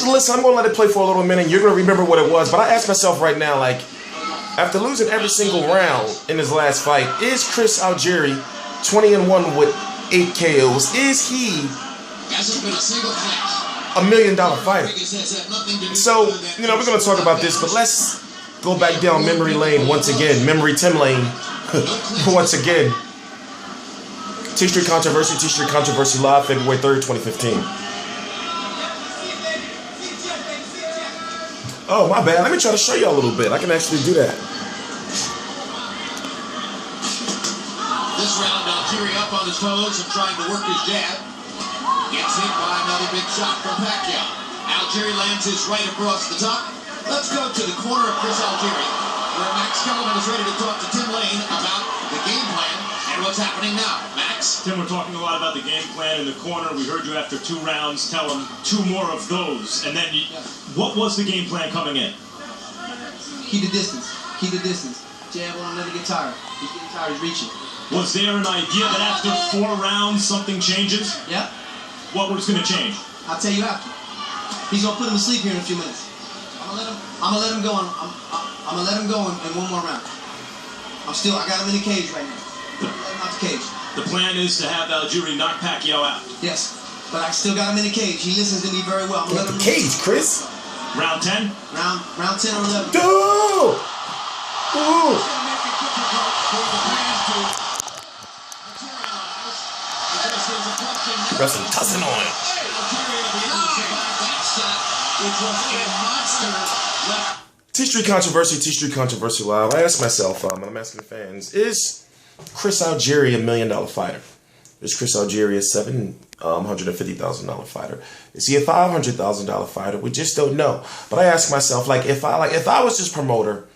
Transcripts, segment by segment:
listen, I'm going to let it play for a little minute. You're going to remember what it was. But I ask myself right now, like, after losing every single round in his last fight, is Chris Algieri 20-1 with 8 KOs? Is he $1 million fighter? So, you know, we're going to talk about this, but let's go back down memory lane once again. Memory Tim lane once again. T-Street Controversy Live, February 3rd, 2015. Oh, my bad. Let me try to show you a little bit. I can actually do that. This round, Algieri up on his toes and trying to work his jab. Gets hit by another big shot from Pacquiao. Algieri lands his right across the top. Let's go to the corner of Chris Algieri, where Max Kellerman is ready to talk to Tim Lane about the game plan and what's happening now. Max? Tim, we're talking a lot about the game plan in the corner. We heard you after 2 rounds tell him 2 more of those. And then, what was the game plan coming in? Keep the distance. Keep the distance. Jab on him, let him get tired. He's getting tired, he's reaching. Was there an idea that after 4 rounds something changes? Yeah. What was going to change? I'll tell you after. He's going to put him to sleep here in a few minutes. I'm gonna let him go. I'm gonna let him go in 1 more round. I got him in the cage right now. Let him out the cage. The plan is to have Algieri knock Pacquiao out. Yes, but I still got him in the cage. He listens to me very well. I'm gonna let him cage, Chris. Round 10. Round 10 or 11. Dude! Ooh! Got some tussing on it. T-Street Controversy Live. I ask myself, and I'm asking the fans, is Chris Algieri $1 million fighter? Is Chris Algieri a $750,000 fighter? Is he a $500,000 fighter? We just don't know. But I ask myself, if I was this promoter,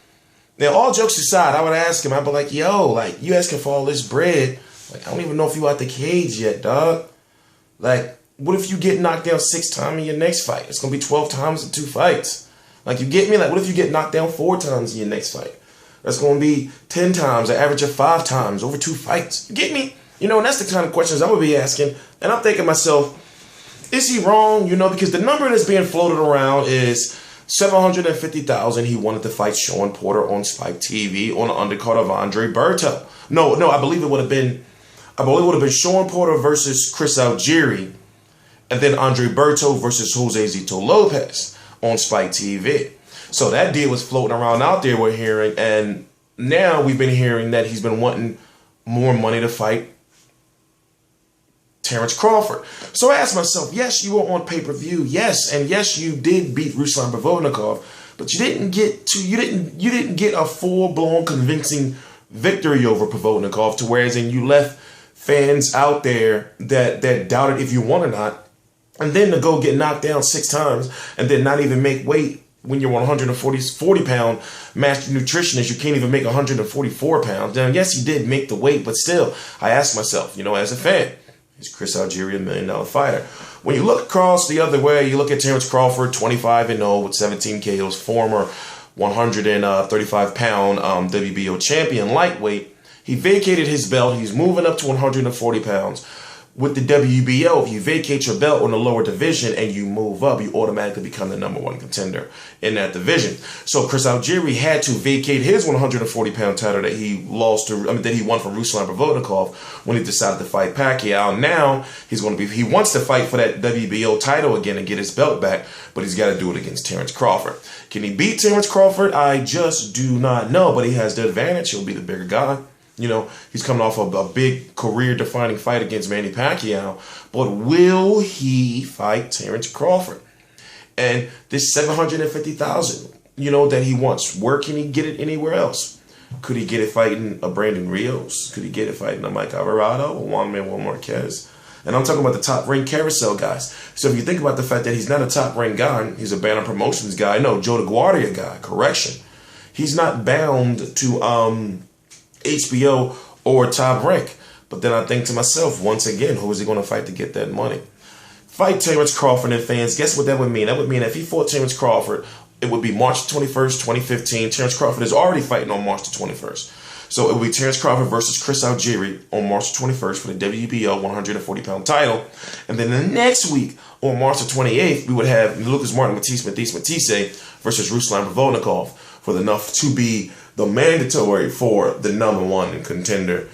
now all jokes aside, I would ask him, I'd be like, yo, like, you asking for all this bread? Like, I don't even know if you out the cage yet, dog. Like, what if you get knocked down 6 times in your next fight? It's going to be 12 times in 2 fights. Like, you get me? Like, what if you get knocked down 4 times in your next fight? That's going to be 10 times, an average of 5 times over 2 fights. You get me? You know, and that's the kind of questions I would be asking. And I'm thinking to myself, is he wrong? You know, because the number that's being floated around is $750,000. He wanted to fight Shawn Porter on Spike TV on the undercard of Andre Berto. No, I believe it would have been Shawn Porter versus Chris Algieri. And then Andre Berto versus Jose Zito Lopez on Spike TV. So that deal was floating around out there, we're hearing. And now we've been hearing that he's been wanting more money to fight Terence Crawford. So I asked myself, yes, you were on pay-per-view. Yes, and yes, you did beat Ruslan Provodnikov. But you didn't get a full-blown convincing victory over Provodnikov, to whereas you left fans out there that doubted if you won or not. And then to go get knocked down 6 times and then not even make weight when you're 40-pound master nutritionist, you can't even make 144 pounds. Now, yes, he did make the weight, but still, I ask myself, you know, as a fan, is Chris Algieri $1 million fighter? When you look across the other way, you look at Terence Crawford, 25-0 with 17 KOs, former 135-pound WBO champion lightweight. He vacated his belt. He's moving up to 140 pounds. With the WBO, if you vacate your belt in the lower division and you move up, you automatically become the #1 contender in that division. So Chris Algieri had to vacate his 140-pound title that he that he won from Ruslan Provodnikov when he decided to fight Pacquiao. Now he wants to fight for that WBO title again and get his belt back, but he's got to do it against Terence Crawford. Can he beat Terence Crawford? I just do not know, but he has the advantage. He'll be the bigger guy. You know, he's coming off of a big career-defining fight against Manny Pacquiao. But will he fight Terence Crawford? And this $750,000, you know, that he wants, where can he get it anywhere else? Could he get it fighting a Brandon Rios? Could he get it fighting a Mike Alvarado or Juan Manuel Marquez? And I'm talking about the top-ranked carousel guys. So if you think about the fact that he's not a top-ranked guy, he's a Banner Promotions guy. No, Joe DeGuardia guy, correction. He's not bound to HBO or Top Rank. But then I think to myself, once again, who is he going to fight to get that money? Fight Terence Crawford, and fans, guess what that would mean? That would mean if he fought Terence Crawford, it would be March 21st, 2015. Terence Crawford is already fighting on March the 21st. So it will be Terence Crawford versus Chris Algieri on March 21st for the WBO 140-pound title. And then the next week, on March 28th, we would have Martin Matthysse versus Ruslan Provodnikov for enough to be the mandatory for the #1 contender.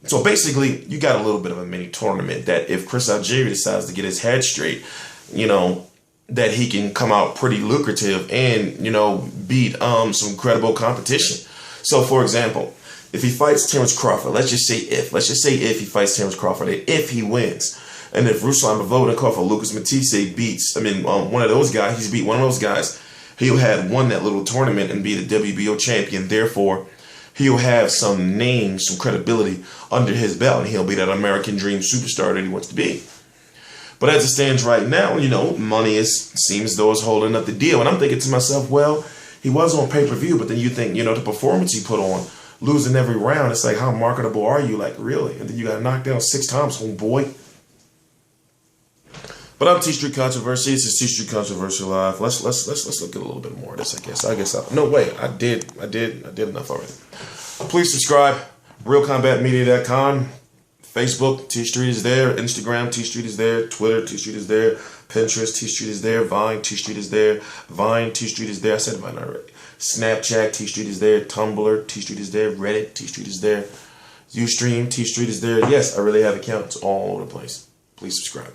So basically, you got a little bit of a mini tournament that if Chris Algieri decides to get his head straight, you know, that he can come out pretty lucrative and, you know, beat some credible competition. So, for example, if he fights Terence Crawford, let's just say if he fights Terence Crawford, and if he wins, and if Ruslan Provodnikov or Lucas Matthysse beats, one of those guys, he's beat one of those guys, he'll have won that little tournament and be the WBO champion. Therefore, he'll have some name, some credibility under his belt, and he'll be that American dream superstar that he wants to be. But as it stands right now, you know, money seems as though it's holding up the deal. And I'm thinking to myself, well, he was on pay-per-view, but then you think, you know, the performance he put on, losing every round, it's like, how marketable are you? Like, really? And then you got knocked down 6 times, homeboy. But I'm T Street Controversy. This is T Street Controversy Live. Let's look at a little bit more of this, I guess. No, wait, I did enough already. Please subscribe. RealCombatMedia.com. Facebook, T Street is there. Instagram, T Street is there. Twitter, T Street is there. Pinterest, T Street is there. Vine, T Street is there. Vine, T Street is there. I said Vine already. Snapchat, T Street is there. Tumblr, T Street is there. Reddit, T Street is there. Ustream, T Street is there. Yes, I really have accounts all over the place. Please subscribe.